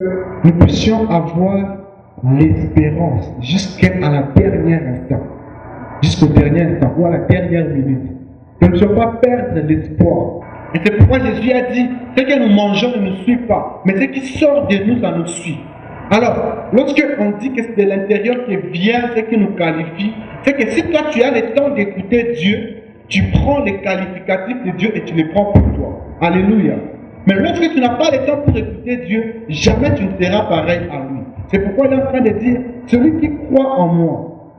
nous puissions avoir l'espérance jusqu'à la dernière instant, jusqu'au dernier instant ou à la dernière minute. Que nous ne soyons pas perdre l'espoir. Et c'est pourquoi Jésus a dit, ce que nous mangeons ne nous suit pas, mais ce qui sort de nous, ça nous suit. Alors, lorsque on dit que c'est de l'intérieur qui vient, ce qui nous qualifie, c'est que si toi tu as le temps d'écouter Dieu, tu prends les qualificatifs de Dieu et tu les prends pour toi. Alléluia. Mais lorsque tu n'as pas le temps pour écouter Dieu, jamais tu ne seras pareil à lui. C'est pourquoi il est en train de dire, celui qui croit en moi,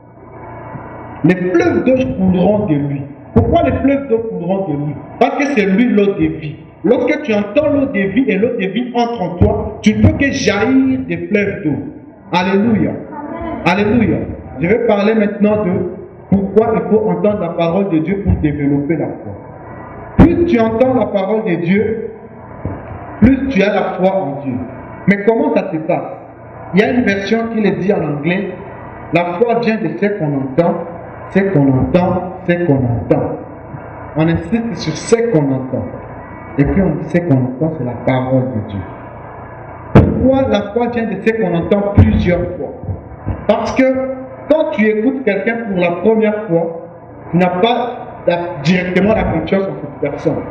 les fleuves d'eau couleront de lui. Pourquoi les fleuves d'eau couleront de lui? Parce que c'est lui l'eau de vie. Lorsque tu entends l'eau de vie et l'eau de vie entre en toi, tu ne peux que jaillir des fleuves d'eau. Alléluia. Alléluia. Je vais parler maintenant de pourquoi il faut entendre la parole de Dieu pour développer la foi. Plus tu entends la parole de Dieu, plus tu as la foi en Dieu. Mais comment ça se passe? Il y a une version qui le dit en anglais, la foi vient de ce qu'on entend, ce qu'on entend, ce qu'on entend. On insiste sur ce qu'on entend. Et puis on dit ce qu'on entend, c'est la parole de Dieu. Pourquoi la foi vient de ce qu'on entend plusieurs fois? Parce que quand tu écoutes quelqu'un pour la première fois, tu n'as pas directement la confiance en cette personne.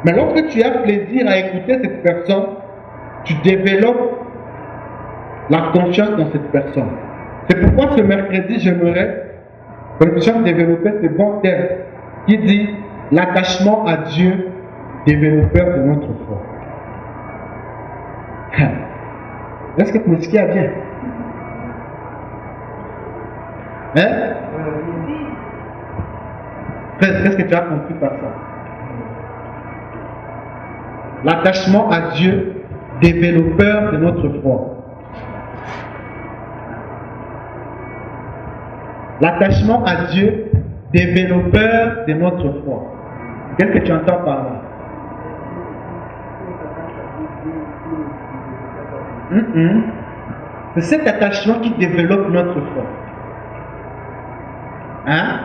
Mais lorsque tu as plaisir à écouter cette personne, tu développes la confiance dans cette personne. C'est pourquoi ce mercredi, j'aimerais que nous puissions développer ce bon thème qui dit l'attachement à Dieu, développeur de notre foi. Est-ce que tu me suis bien? Hein? Qu'est-ce que tu as compris par ça? L'attachement à Dieu, développeur de notre foi. L'attachement à Dieu, développeur de notre foi. Qu'est-ce que tu entends par là? C'est cet attachement qui développe notre foi. Hein?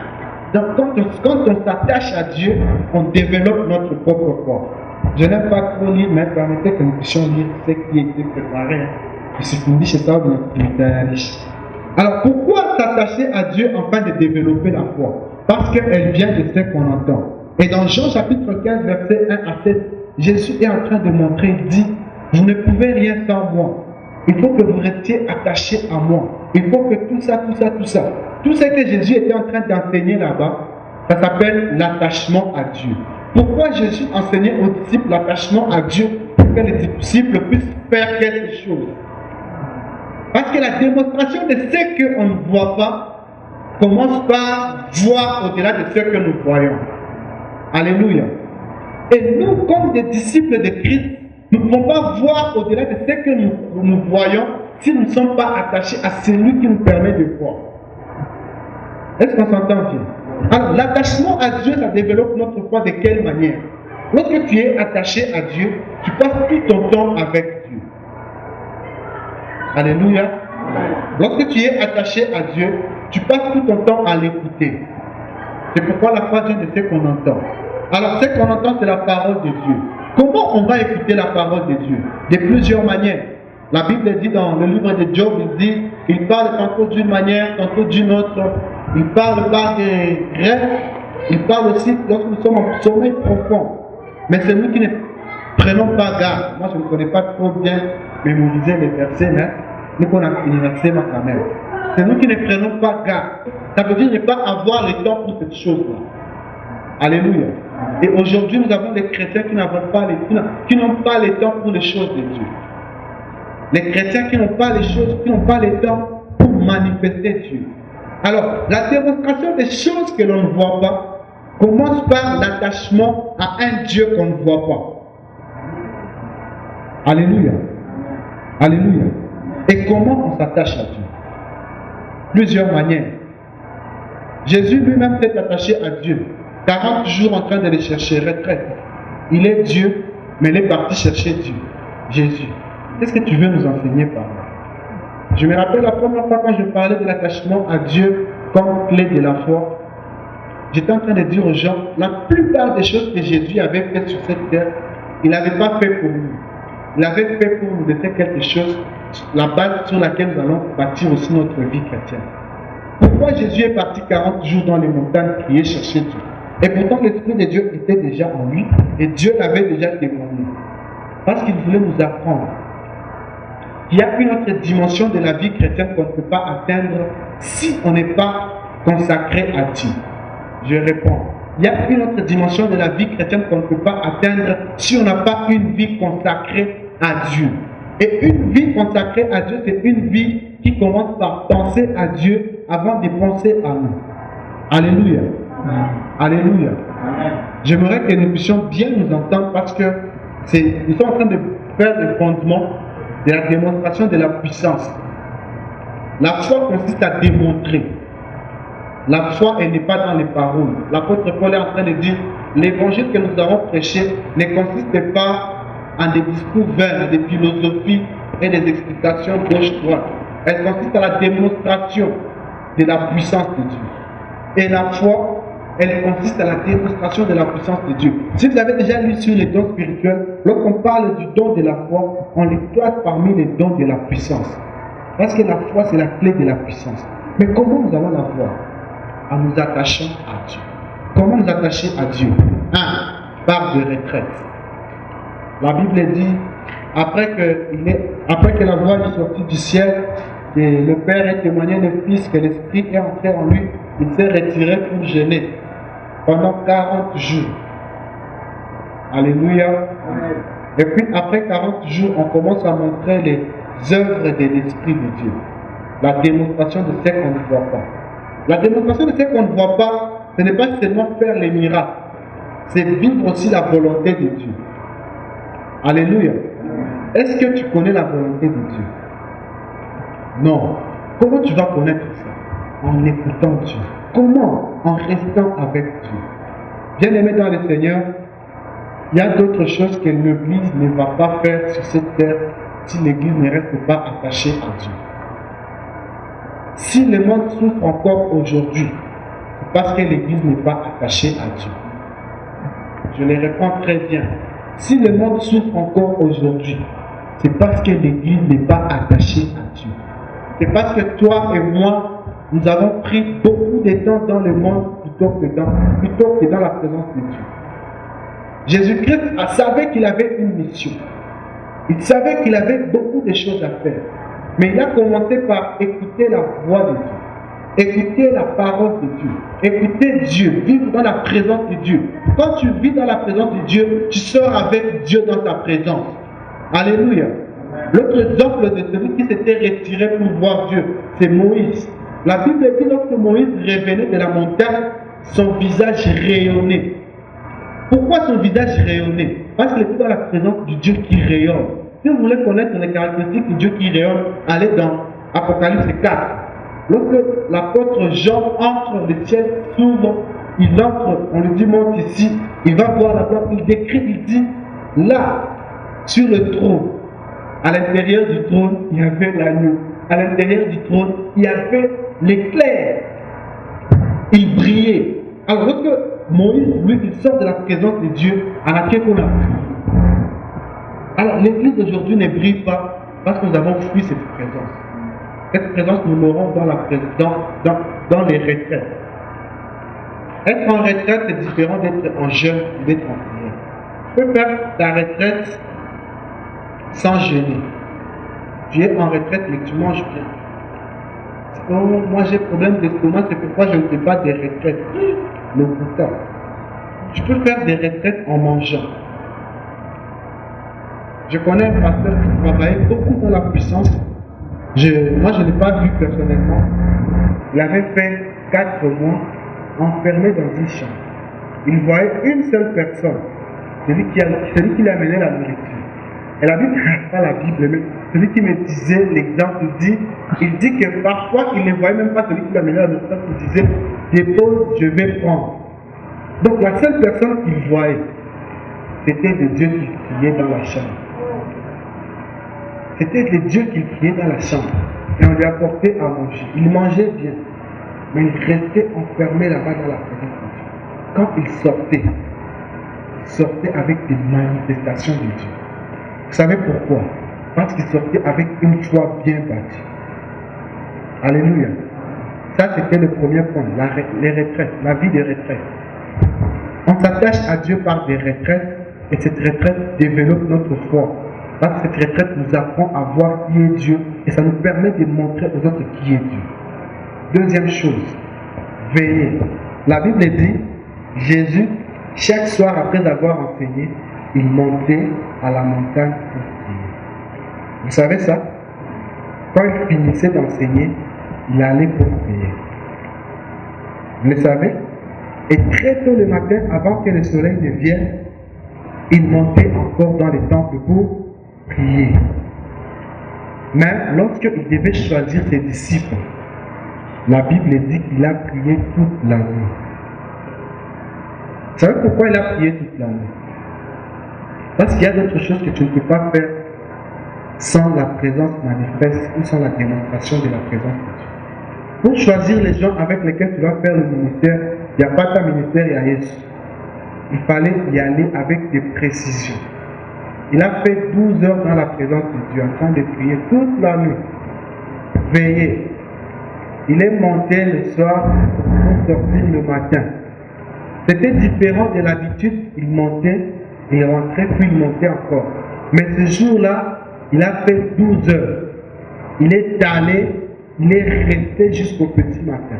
Donc quand on s'attache à Dieu, on développe notre propre foi. Je n'aime pas trop lire, mais permettez que nous puissions lire ce qui était préparé. Je suis fini chez ça, vous êtes riche. Alors pourquoi s'attacher à Dieu afin de développer la foi? Parce qu'elle vient de ce qu'on entend. Et dans Jean chapitre 15, verset 1 à 7, Jésus est en train de montrer, il dit, vous ne pouvez rien sans moi. Il faut que vous restiez attachés à moi. Il faut que tout ça, tout ce que Jésus était en train d'enseigner là-bas, ça s'appelle l'attachement à Dieu. Pourquoi Jésus enseignait aux disciples l'attachement à Dieu pour que les disciples puissent faire quelque chose? Parce que la démonstration de ce qu'on ne voit pas commence par voir au-delà de ce que nous voyons. Alléluia. Et nous, comme des disciples de Christ, nous ne pouvons pas voir au-delà de ce que nous voyons si nous ne sommes pas attachés à celui qui nous permet de voir. Est-ce qu'on s'entend bien? Alors, l'attachement à Dieu, ça développe notre foi de quelle manière? Lorsque tu es attaché à Dieu, tu passes tout ton temps avec Dieu. Alléluia. Lorsque tu es attaché à Dieu, tu passes tout ton temps à l'écouter. C'est pourquoi la foi vient de ce qu'on entend. Alors, ce qu'on entend, c'est la parole de Dieu. Comment on va écouter la parole de Dieu? De plusieurs manières. La Bible dit dans le livre de Job, il parle tantôt d'une manière, tantôt d'une autre. Il parle par des rêves. Il parle aussi lorsque nous sommes en sommeil profond. Mais c'est nous qui ne prenons pas garde. Moi, je ne connais pas trop bien mémoriser les versets, mais nous connaissons les versets quand même. C'est nous qui ne prenons pas garde. Ça veut dire ne pas avoir le temps pour cette chose-là. Alléluia. Et aujourd'hui, nous avons des chrétiens qui n'ont pas le temps pour les choses de Dieu. Les chrétiens qui n'ont pas les choses, qui n'ont pas le temps pour manifester Dieu. Alors, la démonstration des choses que l'on ne voit pas commence par l'attachement à un Dieu qu'on ne voit pas. Alléluia. Alléluia. Et comment on s'attache à Dieu? Plusieurs manières. Jésus lui-même s'est attaché à Dieu. 40 jours en train de le chercher, retraite. Il est Dieu, mais il est parti chercher Dieu. Jésus. Qu'est-ce que tu veux nous enseigner par là? Je me rappelle la première fois quand je parlais de l'attachement à Dieu comme clé de la foi. J'étais en train de dire aux gens, la plupart des choses que Jésus avait faites sur cette terre, il n'avait pas fait pour nous. Il avait fait pour nous laisser quelque chose, la base sur laquelle nous allons bâtir aussi notre vie chrétienne. Pourquoi Jésus est parti 40 jours dans les montagnes prier, chercher Dieu? Et pourtant l'Esprit de Dieu était déjà en lui et Dieu l'avait déjà témoigné. Parce qu'il voulait nous apprendre qu'il y a une autre dimension de la vie chrétienne qu'on ne peut pas atteindre si on n'est pas consacré à Dieu. Je réponds. Il y a une autre dimension de la vie chrétienne qu'on ne peut pas atteindre si on n'a pas une vie consacrée à Dieu. Et une vie consacrée à Dieu, c'est une vie qui commence par penser à Dieu avant de penser à nous. Alléluia. Alléluia. J'aimerais que nous puissions bien nous entendre parce que nous sommes en train de faire le fondement de la démonstration de la puissance. La foi consiste à démontrer. La foi, elle n'est pas dans les paroles. L'apôtre Paul est en train de dire, l'évangile que nous avons prêché ne consiste pas en des discours vains, des philosophies et des explications gauche-droite. Elle consiste à la démonstration de la puissance de Dieu. Et la foi, elle consiste à la démonstration de la puissance de Dieu. Si vous avez déjà lu sur les dons spirituels, lorsqu'on parle du don de la foi, on les classe parmi les dons de la puissance. Parce que la foi, c'est la clé de la puissance. Mais comment nous allons la voir? En nous attachant à Dieu. Comment nous attacher à Dieu? 1. Par de retraite. La Bible dit, après que la voix est sortie du ciel, et le Père ait témoigné le Fils, que l'Esprit est entré en lui, il s'est retiré pour jeûner pendant 40 jours. Alléluia. Amen. Et puis après 40 jours, on commence à montrer les œuvres de l'Esprit de Dieu. La démonstration de ce qu'on ne voit pas. La démonstration de ce qu'on ne voit pas, ce n'est pas seulement faire les miracles, c'est vivre aussi la volonté de Dieu. Alléluia. Est-ce que tu connais la volonté de Dieu? Non. Comment tu vas connaître ça? En écoutant Dieu. Comment? En restant avec Dieu. Bien-aimé dans le Seigneur, il y a d'autres choses que l'Église ne va pas faire sur cette terre si l'Église ne reste pas attachée à Dieu. Si le monde souffre encore aujourd'hui, c'est parce que l'Église n'est pas attachée à Dieu. Je les réponds très bien. Si le monde souffre encore aujourd'hui, c'est parce que l'Église n'est pas attachée à Dieu. C'est parce que toi et moi, nous avons pris beaucoup de temps dans le monde plutôt que dans la présence de Dieu. Jésus-Christ savait qu'il avait une mission. Il savait qu'il avait beaucoup de choses à faire. Mais il a commencé par écouter la voix de Dieu, écouter la parole de Dieu, écouter Dieu, vivre dans la présence de Dieu. Quand tu vis dans la présence de Dieu, tu sors avec Dieu dans ta présence. Alléluia. L'autre exemple de celui qui s'était retiré pour voir Dieu, c'est Moïse. La Bible dit lorsque Moïse revenait de la montagne, son visage rayonnait. Pourquoi son visage rayonnait? Parce qu'il était dans la présence du Dieu qui rayonne. Si vous voulez connaître les caractéristiques du Dieu qui rayonne, allez dans Apocalypse 4. Lorsque l'apôtre Jean entre, le ciel s'ouvre, il entre, on lui dit monte ici, il va voir là-bas, il décrit, il dit, là, sur le trône, à l'intérieur du trône, il y avait l'agneau. À l'intérieur du trône, il y avait l'éclair. Il brillait. Alors lorsque Moïse, lui, il sort de la présence de Dieu à laquelle on a pris. Alors l'église d'aujourd'hui ne brille pas parce que nous avons fui cette présence. Cette présence, nous l'aurons dans les retraites. Être en retraite, c'est différent d'être en jeûne ou d'être en prière. Tu peux faire ta retraite sans jeûner. Tu es en retraite mais tu manges bien. Oh, moi j'ai problème d'estomac, c'est pourquoi je ne fais pas des retraites. Le pourtant, tu peux faire des retraites en mangeant. Je connais un pasteur qui travaillait beaucoup dans la puissance. Moi je ne l'ai pas vu personnellement. Il avait fait 4 mois enfermé dans une chambre. Il voyait une seule personne, celui qui lui amenait la nourriture. Et la Bible, pas la Bible, mais celui qui me disait l'exemple, il dit que parfois il ne voyait même pas celui qui lui amenait la nourriture, il disait dépose, je vais prendre. Donc la seule personne qu'il voyait, c'était le Dieu qui criait dans la chambre. C'était le Dieu qui criait dans la chambre. Et on lui apportait à manger. Il mangeait bien. Mais il restait enfermé là-bas dans la présence de Dieu. Quand il sortait avec des manifestations de Dieu. Vous savez pourquoi? Parce qu'il sortait avec une foi bien bâtie. Alléluia. Ça, c'était le premier point, les retraites, la vie des retraites. On s'attache à Dieu par des retraites et cette retraite développe notre foi. Parce que cette retraite nous apprend à voir qui est Dieu et ça nous permet de montrer aux autres qui est Dieu. Deuxième chose, veiller. La Bible dit, Jésus, chaque soir après avoir enseigné, il montait à la montagne pour prier. Vous savez ça? Quand il finissait d'enseigner, il allait pour prier. Vous le savez? Et très tôt le matin, avant que le soleil ne vienne, il montait encore dans les temples pour prier. Mais lorsqu'il devait choisir ses disciples, la Bible dit qu'il a prié toute la nuit. Vous savez pourquoi il a prié toute la nuit? Parce qu'il y a d'autres choses que tu ne peux pas faire sans la présence manifeste ou sans la démonstration de la présence de Dieu. Pour choisir les gens avec lesquels tu vas faire le ministère, il n'y a pas ta ministère, il y a Jésus. Il fallait y aller avec des précisions. Il a fait 12 heures dans la présence de Dieu, en train de prier toute la nuit. Veiller. Il est monté le soir pour sortir le matin. C'était différent de l'habitude. Il montait, il rentrait, puis il montait encore. Mais ce jour-là, il a fait 12 heures. Il est allé, il est resté jusqu'au petit matin.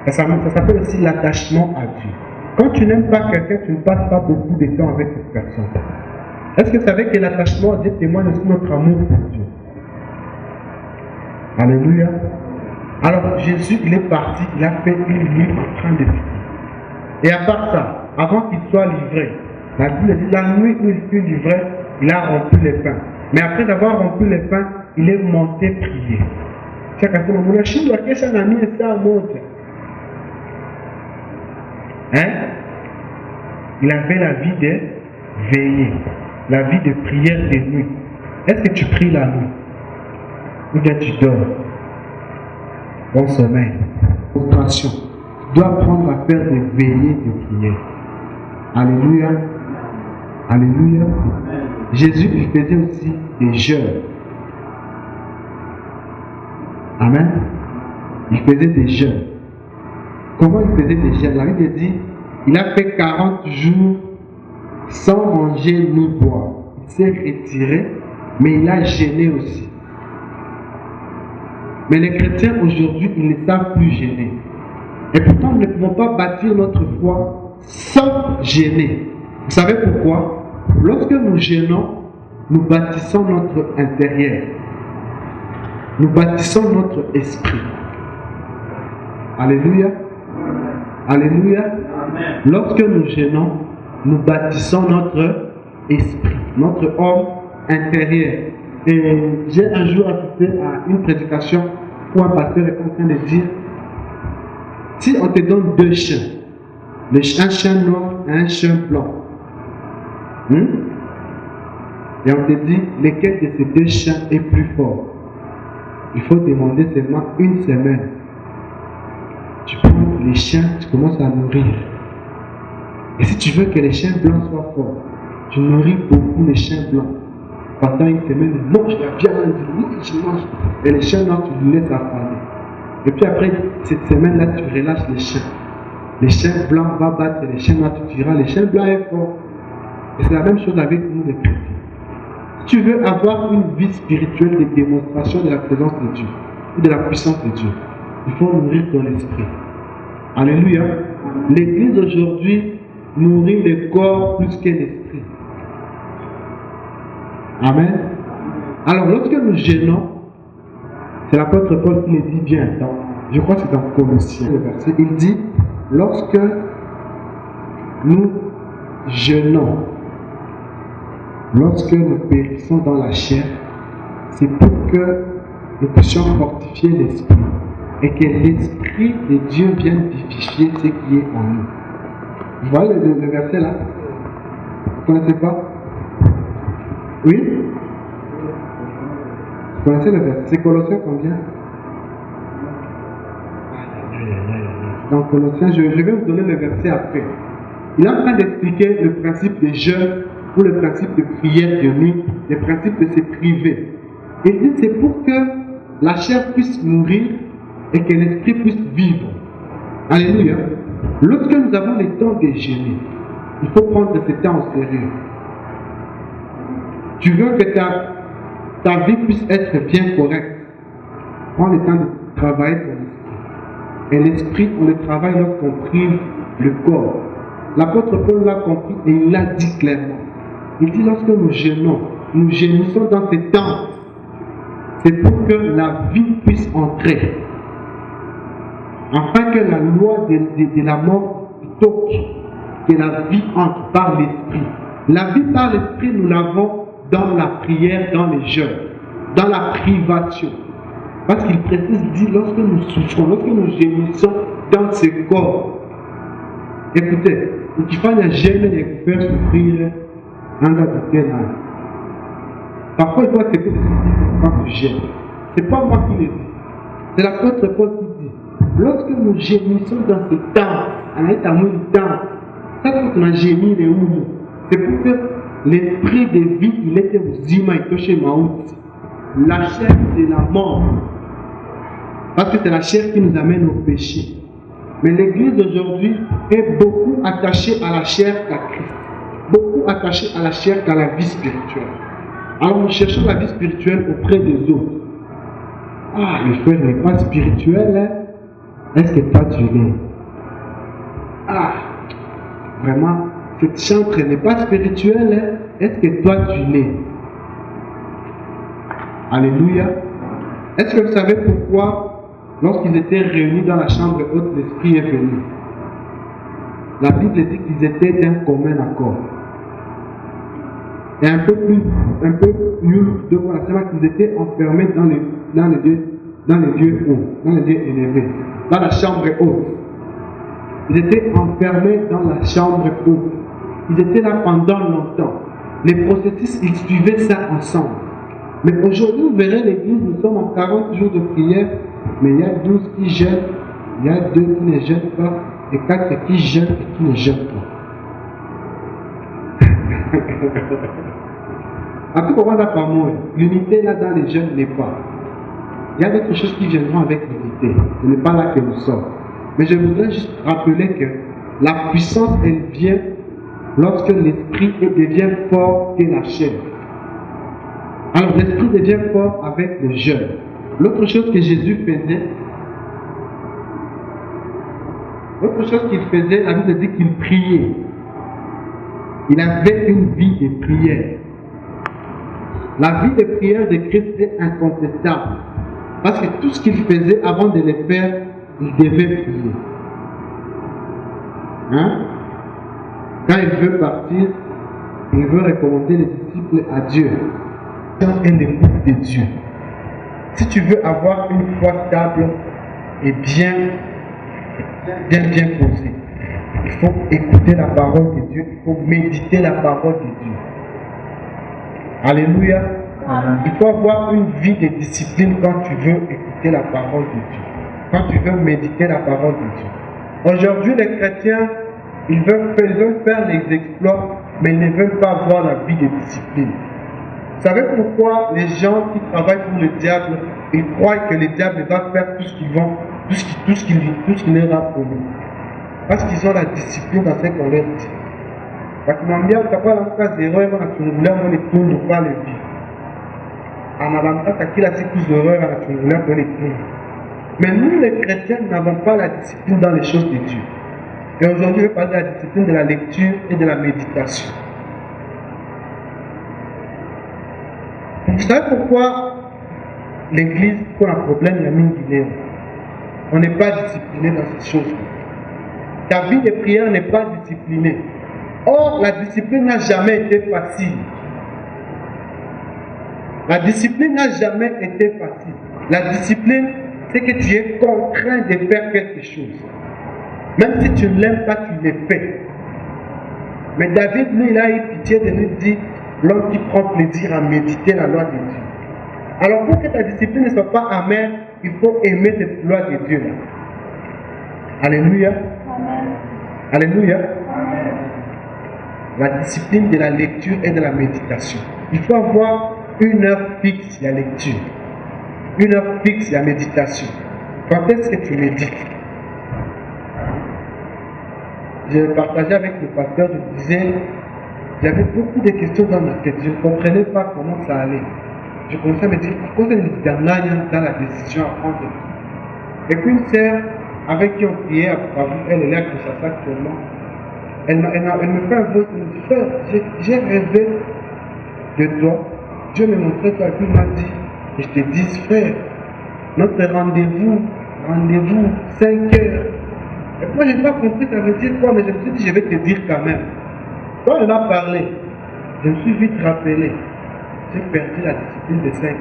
Ça s'appelle aussi l'attachement à Dieu. Quand tu n'aimes pas quelqu'un, tu ne passes pas beaucoup de temps avec cette personne. Est-ce que vous savez que l'attachement à Dieu témoigne aussi notre amour pour Dieu? Alléluia. Alors Jésus, il est parti, il a fait une nuit en train de prier. Et à part ça, avant qu'il soit livré, la Bible dit, la nuit où il fut livré, il a rompu les pains. Mais après avoir rompu les pains, il est monté prier. Hein? Il avait la vie de veiller, la vie de prière de nuit. Est-ce que tu pries la nuit? Ou bien tu dors? Bon sommeil, concentration. Tu dois apprendre à faire des veillées de prière. Alléluia. Alléluia. Jésus, il faisait aussi des jeûnes. Amen. Il faisait des jeûnes. Comment il faisait des jeûnes? La Bible dit, il a fait 40 jours sans manger ni boire. Il s'est retiré, mais il a jeûné aussi. Mais les chrétiens aujourd'hui, ils ne savent plus jeûner. Et pourtant, nous ne pouvons pas bâtir notre foi sans jeûner. Vous savez pourquoi? Lorsque nous jeûnons, nous bâtissons notre intérieur. Nous bâtissons notre esprit. Alléluia. Alléluia. Amen. Lorsque nous jeûnons, nous bâtissons notre esprit, notre homme intérieur. Et j'ai un jour assisté à une prédication où un pasteur est en train de dire, si on te donne deux chiens, un chien noir et un chien blanc, et on te dit lequel de ces deux chiens est plus fort, il faut demander seulement une semaine. Tu prends les chiens, tu commences à nourrir. Et si tu veux que les chiens blancs soient forts, tu nourris beaucoup les chiens blancs. Pendant une semaine, ils mangent la viande, oui, je mange. Et les chiens noirs, tu les laisses affaler. Et puis après cette semaine-là, tu relâches les chiens. Les chiens blancs vont battre les chiens noirs, tu diras, les chiens blancs est fort. Et c'est la même chose avec nous les chrétiens. Si tu veux avoir une vie spirituelle de démonstration de la présence de Dieu, ou de la puissance de Dieu, il faut nourrir ton esprit. Alléluia. L'église aujourd'hui nourrit le corps plus que l'esprit. Amen. Alors lorsque nous jeûnons, c'est l'apôtre Paul qui le dit bien, je crois que c'est dans Colossiens, le verset, il dit, lorsque nous jeûnons, lorsque nous périssons dans la chair, c'est pour que nous puissions fortifier l'esprit et que l'esprit de Dieu vienne vivifier ce qui est en nous. Vous voyez le verset là? Vous ne connaissez pas? Oui? Vous connaissez le verset? C'est Colossiens combien? Dans Colossiens, je vais vous donner le verset après. Il est en train d'expliquer le principe des jeûnes ou le principe de prière de nuit, le principe de se priver. Il dit c'est pour que la chair puisse mourir et que l'esprit puisse vivre. Alléluia. Lorsque nous avons les temps de jeûner, il faut prendre ce temps au sérieux. Tu veux que ta vie puisse être bien correcte. Prends le temps de travailler ton esprit. Et l'esprit, on le travaille lorsqu'on prive le corps. L'apôtre Paul l'a compris et il l'a dit clairement. Il dit lorsque nous jeûnons, nous gémissons dans ces temps. C'est pour que la vie puisse entrer. Afin que la loi de la mort toque, que la vie entre par l'esprit. La vie par l'esprit, nous l'avons dans la prière, dans les jeûnes, dans la privation. Parce qu'il précise, dit, lorsque nous souffrons, lorsque nous gémissons dans ce corps. Écoutez, il faut que jeûner et faire souffrir un gars de terre. Parfois, il faut accepter de souffrir quand tu gênes. Ce n'est pas moi qui le dis. C'est l'apôtre Paul qui dit. Lorsque nous gémissons dans ce temps, en état de temps, ça qu'on a gémi les oumous, c'est pour que l'esprit de vie, il était aux humains, il touchait Maout. La chair, c'est la mort. Parce que c'est la chair qui nous amène au péché. Mais l'église d'aujourd'hui est beaucoup attachée à la chair qu'à Christ. Beaucoup attachée à la chair qu'à la vie spirituelle. Alors nous cherchons la vie spirituelle auprès des autres. Ah, le frère n'est pas spirituel, hein? Est-ce que toi tu l'es? Ah, vraiment, cette chantre n'est pas spirituelle, hein? Est-ce que toi tu l'es? Alléluia. Est-ce que vous savez pourquoi, lorsqu'ils étaient réunis dans la chambre haute, l'Esprit est venu? La Bible dit qu'ils étaient d'un commun accord. Et un peu plus de quoi qu'ils étaient enfermés dans les lieux hauts, dans les lieux élevés, dans la chambre haute. Ils étaient enfermés dans la chambre haute. Ils étaient là pendant longtemps. Les processus, ils suivaient ça ensemble. Mais aujourd'hui, vous verrez l'église, nous sommes en 40 jours de prière, mais il y a 12 qui jeûnent, il y a 2 qui ne jeûnent pas, et 4 qui jeûnent et qui ne jeûnent pas. En tout cas, on n'a pas moins. L'unité là dans les jeunes n'est pas. Il y a d'autres choses qui viendront avec l'unité. Ce n'est pas là que nous sommes. Mais je voudrais juste rappeler que la puissance, elle vient lorsque l'esprit devient fort que la chair. Alors l'esprit devient fort avec le jeûne. L'autre chose que Jésus faisait, la Bible dit qu'il priait. Il avait une vie de prière. La vie de prière de Christ est incontestable. Parce que tout ce qu'il faisait avant de le faire, il devait prier. Hein? Quand il veut partir, il veut recommander les disciples à Dieu. Et l'écoute de Dieu. Si tu veux avoir une foi stable et bien posée, il faut écouter la parole de Dieu, il faut méditer la parole de Dieu. Alléluia. Amen. Il faut avoir une vie de discipline quand tu veux écouter la parole de Dieu, quand tu veux méditer la parole de Dieu. Aujourd'hui, les chrétiens, ils veulent faire les exploits, mais ils ne veulent pas avoir la vie de discipline. Vous savez pourquoi les gens qui travaillent pour le diable, ils croient que le diable va faire tout ce qu'il leur a promis. Parce qu'ils ont la discipline dans ce qu'on leur dit. Wakimwambia utakuwa na zero anachungulia mwene tundu pale hivi. Analamtaka kila siku zero anachungulia mwene tundu. Mais nous les chrétiens n'avons pas la discipline dans les choses de Dieu. Et aujourd'hui, je vais parler de la discipline de la lecture et de la méditation. Vous savez pourquoi l'église, pour un problème, il y a mine. On n'est pas discipliné dans ces choses. Ta vie de prière n'est pas disciplinée. Or, la discipline n'a jamais été facile. La discipline n'a jamais été facile. La discipline, c'est que tu es contraint de faire quelque chose. Même si tu ne l'aimes pas, tu le fais. Mais David, lui, il a eu pitié de nous dire, l'homme qui prend plaisir à méditer la loi de Dieu. Alors, pour que ta discipline ne soit pas amère, il faut aimer cette loi de Dieu. Alléluia. Amen. Alléluia. Amen. la discipline de la lecture et de la méditation. Il faut avoir une heure fixe de la lecture, une heure fixe de la méditation. Quand est-ce que tu médites? Je partageais avec le pasteur, je disais, j'avais beaucoup de questions dans ma tête, je ne comprenais pas comment ça allait. Je commençais à me dire, pourquoi c'est une dernière dans la décision à prendre? Et puis une sœur avec qui on priait, elle est là à Kinshasa actuellement, elle me fait un vote, elle me dit, frère, j'ai rêvé de toi, Dieu me montrait toi, et puis il m'a dit, et je te dis, frère, notre rendez-vous, 5 heures. Et moi, je n'ai pas compris ça veut dire quoi, mais je me suis dit, je vais te dire quand même. Quand on a parlé, je me suis vite rappelé, j'ai perdu la discipline de 5 heures.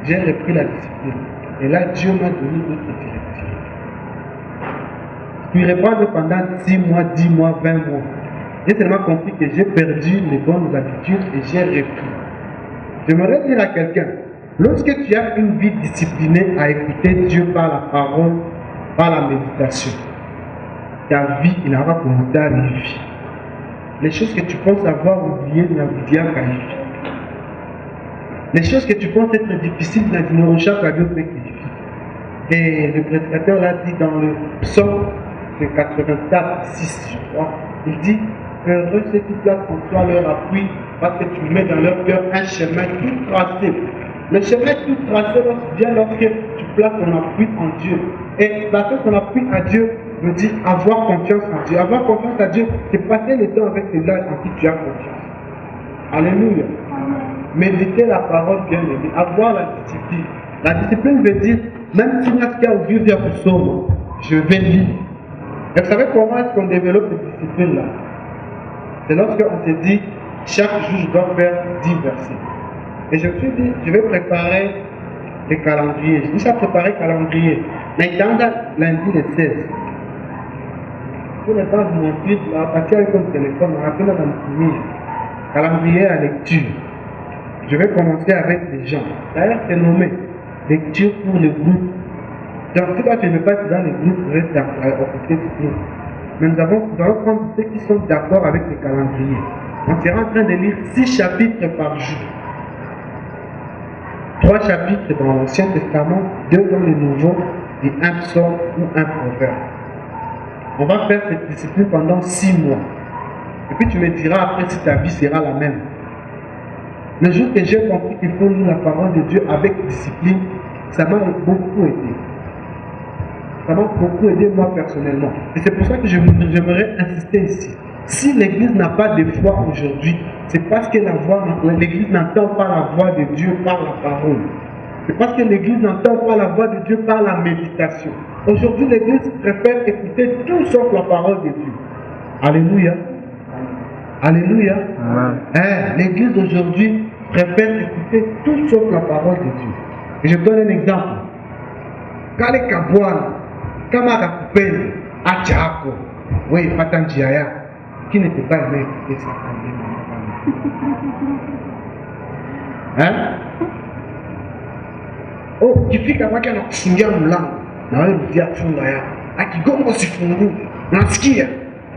J'ai repris la discipline. Et là, Dieu m'a donné d'autres directives. Je puis reprendre pendant 6 mois, 10 mois, 20 mois. J'ai seulement compris que j'ai perdu les bonnes habitudes et j'ai repris. J'aimerais dire à quelqu'un, lorsque tu as une vie disciplinée à écouter Dieu par la parole, par la méditation, ta vie, il va commencer à arriver. Les choses que tu penses avoir oubliées, il va arriver. Les choses que tu penses être difficiles, il ne recherche à Dieu que difficile. Et le prédicateur l'a dit dans le psaume de 84, 6, je crois. Il dit, heureux ceux qui placent en toi leur appui, parce que tu mets dans leur cœur un chemin tout tracé. Le chemin tout tracé vient lorsque tu places ton appui en Dieu. Et placer ton appui à Dieu veut dire avoir confiance en Dieu. Avoir confiance en Dieu, c'est passer le temps avec celui-là en qui tu as confiance. Alléluia. Méditer la parole bien aimée, avoir la discipline. La discipline veut dire, même si Naskia ou Dieu vient pour sauver, je vais lire. Et vous savez comment est-ce qu'on développe cette discipline-là? C'est lorsqu'on se dit, chaque jour je dois faire 10 versets. Et je me suis dit, je vais préparer le calendrier. Je dis, ça préparer le calendrier. Mais dans lundi le 16, pour ne pas vous mentir, je vais partir avec mon téléphone, on rappelle dans le premier calendrier à lecture. Je vais commencer avec les gens. D'ailleurs, c'est nommé lecture pour le groupe. Donc, si toi tu ne veux pas être dans le groupe, reste au côté du groupe. Mais nous allons prendre ceux qui sont d'accord avec le calendrier. On sera en train de lire 6 chapitres par jour. 3 chapitres dans l'Ancien Testament, 2 dans le Nouveau, et un psaume ou un proverbe. On va faire cette discipline pendant 6 mois. Et puis tu me diras après si ta vie sera la même. Le jour que j'ai compris qu'il faut lire la parole de Dieu avec discipline, ça m'a beaucoup aidé. Ça m'a beaucoup aidé moi personnellement. Et c'est pour ça que j'aimerais insister ici. Si l'Église n'a pas de foi aujourd'hui, c'est parce que l'Église n'entend pas la voix de Dieu par la parole. C'est parce que l'Église n'entend pas la voix de Dieu par la méditation. Aujourd'hui, l'Église préfère écouter tout sauf la parole de Dieu. Alléluia. Alléluia. L'Église aujourd'hui préfère écouter tout sauf la parole de Dieu. Et je donne un exemple. Quand les Kabouana, Kamara Kupene, Achako, oui, Patanjiaya, qui n'était pas aimé écouter ça. Hein? Oh, kifika kwake anakufungia mlango na wewe rudia funga yako. Akigongo sifungu. Unasikia?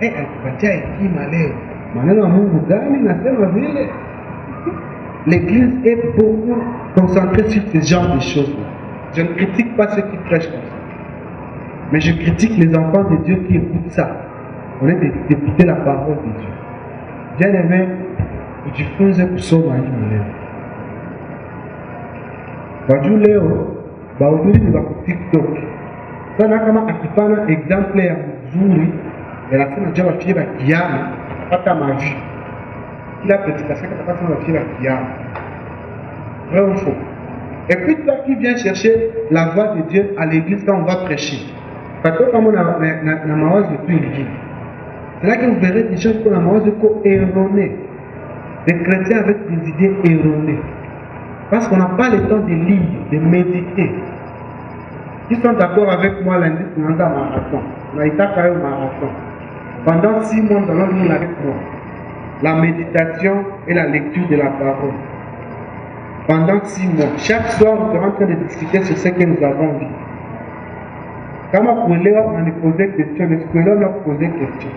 Alikupatia hekima leo. Maneno ya Mungu gani nasema vile? L'Église est beaucoup concentrée sur ce genre de choses-là. Je ne critique pas ceux qui prêchent comme ça. Mais je critique les enfants de Dieu qui écoutent ça. On est d'écouter la parole de Dieu. Bien aimé, tu fais un psaume à une wajua leo bahubiri ni wako TikTok. Sana kama akifanya example ya mzuri yanasema je wafie wa kiama pata mavi. Kila prédication katapata wafie wa kiama. Vrai ou faux? Et puis toi qui viens chercher la voix de Dieu à l'église quand on va prêcher. Parce que comme on a mawazo de tout l'église. C'est là que vous verrez des gens qui ont la mawazo erronée. Des chrétiens avec des idées erronées. Parce qu'on n'a pas le temps de lire, de méditer. Ils sont d'accord avec moi lundi pour un marathon. On a été à un marathon. Pendant 6 mois, nous allons lire avec moi la méditation et la lecture de la parole. Pendant 6 mois. Chaque soir, nous serons en train de discuter sur ce que nous avons dit. Quand on a posé des questions, les scolaires ont posé des questions.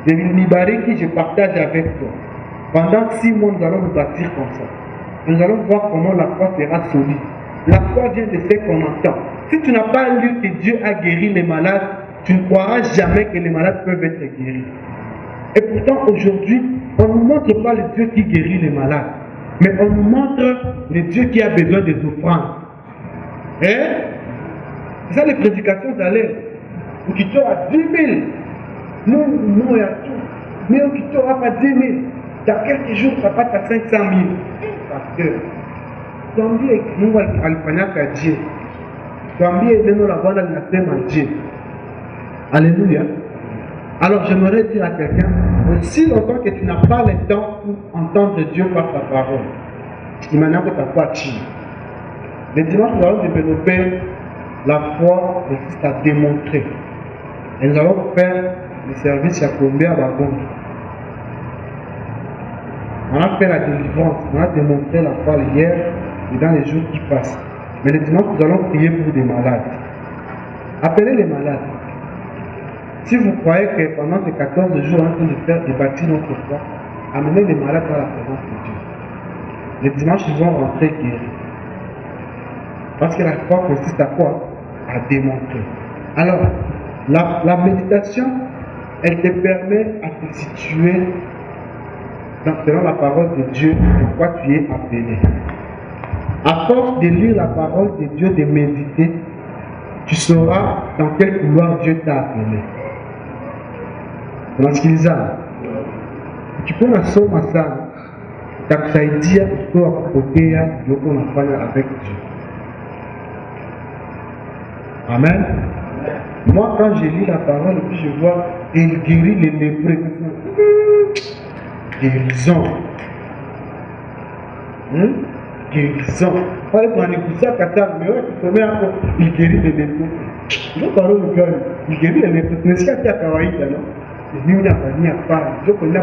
Je vais libérer qui je partage avec toi. Pendant 6 mois, nous allons nous bâtir comme ça. Nous allons voir comment la foi sera solide. La foi vient de ce qu'on entend. Si tu n'as pas lu que Dieu a guéri les malades, tu ne croiras jamais que les malades peuvent être guéris. Et pourtant, aujourd'hui, on ne nous montre pas le Dieu qui guérit les malades, mais on nous montre le Dieu qui a besoin des offrandes. Hein? C'est ça les prédications d'aller. Ou qui t'aura 10 000. Non, il y a tout. Mais qui t'aura pas 10 000. Dans quelques jours, ça passe à 500 000. Pasteur. Tambien, nous allons Dieu. Tambien, nous l'avons dans la semaine Dieu. Alléluia. Alors, j'aimerais dire à quelqu'un, aussi longtemps que tu n'as pas le temps pour entendre Dieu par sa parole, il m'en a que ta foi tire. Le dimanche, nous allons développer la foi consiste à démontrer. Et nous allons faire le service à combien d'abord. On a fait la délivrance, on a démontré la foi hier et dans les jours qui passent. Mais le dimanche, nous allons prier pour des malades. Appelez les malades. Si vous croyez que pendant ces 14 jours, on est en train de faire de bâtir notre foi, amenez les malades à la présence de Dieu. Les dimanches, ils vont rentrer guéris. Parce que la foi consiste à quoi? À démontrer. Alors, la méditation, elle te permet à te situer selon la parole de Dieu, de quoi tu es appelé. À force de lire la parole de Dieu, de méditer, tu sauras dans quel couloir Dieu t'a appelé. Unasikiliza? Ukikuwa unasoma sana itakusaidia kutoa kupokea yoko unafanya avec Dieu. Amen. Moi, quand je lis la parole et puis je vois, il guérit les lépreux. Guérison. Guérison. Pas de prendre ça, mais il guérit les lépreux. Je parle au gars, il guérit les lépreux. Ce n'est pas kawaida, non? Ni unafanyia pale. Je connais